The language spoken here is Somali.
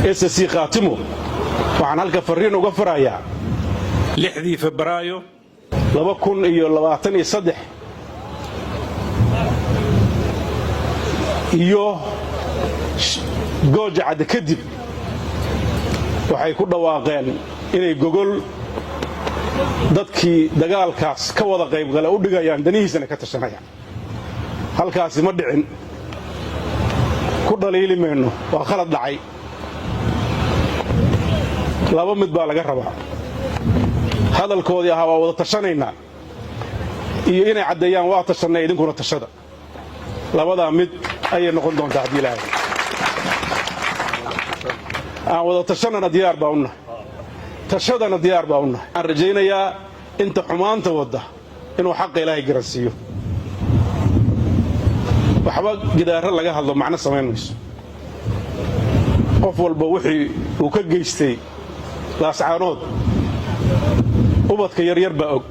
SSC qaatimo waxaan halka fariin uga farayaa 6 Febraayo 2023 iyo gooja cad kadib waxay ku dhawaaqeen inay gogol dadkii dagaalkaas ka wada qayb galay u dhigayaan danihiisana ka tashanayaan halkaasi ma dhicin ku dhaliili mayno waa khalad dhacay laba mid baa laga rabaa hadalkoodii ahaa waa wada tashanaynaa iyo inay caddeeyaan waa tashanay idinkuna tashada labadaa mid ayay noqon doontaa haddii ilaahay aan wada tashanana diyaar baa u nahay tashadana diyaar baa u nahay waxaan rajaynayaa inta xumaanta wadda inuu xaqa ilaahay garansiiyo waxba gidaaro laga hadlo macno samayn mayso qof walba wixii uu ka geystay laascaanood ubadka yaryar baa og